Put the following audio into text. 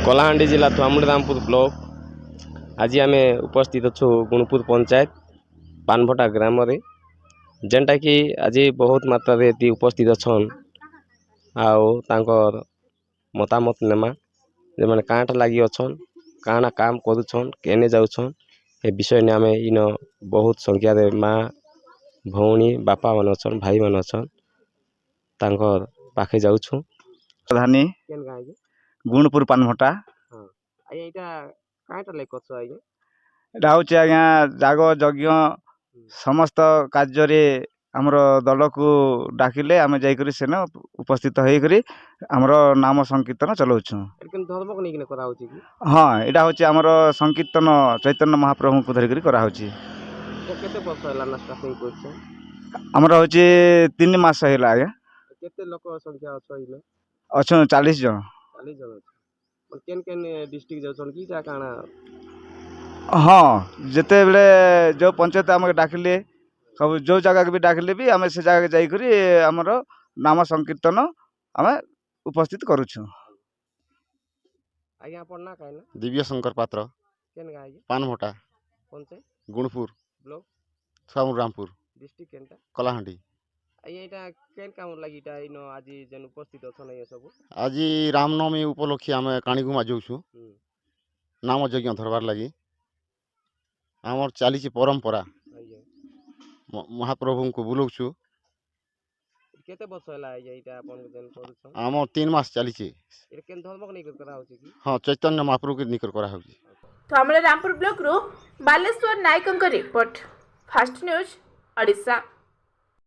कलाहांडी जिला ଥାମୁଡ଼ାଦାମପୁର ବ୍ଲକ। ଆଜି ଆମେ ଉପସ୍ଥିତ ଅଛୁ ଗୁଣପୁର ପଞ୍ଚାୟତ ପାନଭଟା ଗ୍ରାମରେ, ଯେନ୍ଟାକି ଆଜି ବହୁତ ମାତ୍ରାରେ ଏଠି ଉପସ୍ଥିତ ଅଛନ୍ ଆଉ ତାଙ୍କର ମତାମତ ନେମା ଯେମାନେ କାଁଟା ଲାଗି ଅଛନ୍, କାଣା କାମ କରୁଛନ୍, କେନେ ଯାଉଛନ୍, ଏ ବିଷୟ ନେ ଆମେ ଇନ ବହୁତ ସଂଖ୍ୟାରେ ମା ଭଉଣୀ ବାପା ମାନେ ଅଛନ୍, ଭାଇ ମାନେ ଅଛନ୍, ତାଙ୍କର ପାଖେ ଯାଉଛୁ। प्रधानी କେନ୍ ଗାଁ କି? गुणपुर पानभटा ହଁ ଆଜ୍ଞା ଏଇଟା କାଁଟା ଲାଗି କରଛ ଆଜ୍ଞା? एटा हूँ आज्ञा जाग यज्ञ समस्त कार्य आमर दल को डाकिले आम जाइकरी सेन उपस्थित होकर आमर नाम संकीर्तन चलाउछु। ଧର୍ମକୁ ନେଇକିନା କରାହଉଛି କି? हाँ यहाँ हूँ आमर संकीर्तन चैतन्य महाप्रभु को धरिक कराहଉଛି। କେତେ ବର୍ଷ ହେଲା ନା ଷ୍ଟାର୍ଟିଂ କରୁଛ? आमर हूँ 3 मास है आज्ञा। କେତେ ଲୋକ ସଂଖ୍ୟା ଅଛ ଇନ? अच्छा 40 जन। 40 ଜଣ ଅଛ। କେନ୍ କେନ୍ ଡିଷ୍ଟ୍ରିକ୍ଟ ଯାଉଛନ୍ କି ଯା କାଣା? हाँ जिते बेले जो पंचायत आम डाकिले सब जो जगह भी डाकिले भी आम से जगह जाइकरी आमर नाम संकीर्तन आम उपस्थित करुछु। ଆଜ୍ଞା ଆପଣ ନା କାଇଁ ନା? दिव्य शंकर पात्र କେନ୍ ଗାଁ ଆଜ୍ଞା? पानभटा ପଞ୍ଚାୟତ गुणपुर ବ୍ଲକ छामुरामपुर ଡିଷ୍ଟ୍ରିକ୍ଟ କେନ୍ଟା? कलाहांडी। ଆଜ୍ଞା ଏଇଟା କେନ୍ କାମ ଲାଗି ଏଇଟା ଇନ ଆଜି ଯେନ୍ ଉପସ୍ଥିତ ଅଛନ୍ ଏ ସବୁ? आज रामनवमी उपलक्षे आम काणीगुमा जाऊँ नाम यज्ञ धरबार लगी आमर चली परंपरा ଆଜ୍ଞା महाप्रभु को बुलाऊँ। କେତେ ବର୍ଷ ହେଲା ଆଜ୍ଞା ଏଇଟା ଆପଣ ଯେନ୍ କରୁଛନ୍? आम 3 मास चली ଏଇଟା କେନ୍ ଧର୍ମକୁ ନେଇକି କରାହଉଛି କି? हाँ चैतन्य महाप्रभु के निकर करा होगी। ଥାମୁଡ଼ାଦାମପୁର ବ୍ଲକରୁ ବାଲେଶ୍ୱର ନାୟକଙ୍କ ରିପୋର୍ଟ, ଫାଷ୍ଟ ନ୍ୟୁଜ୍ ଓଡ଼ିଶା।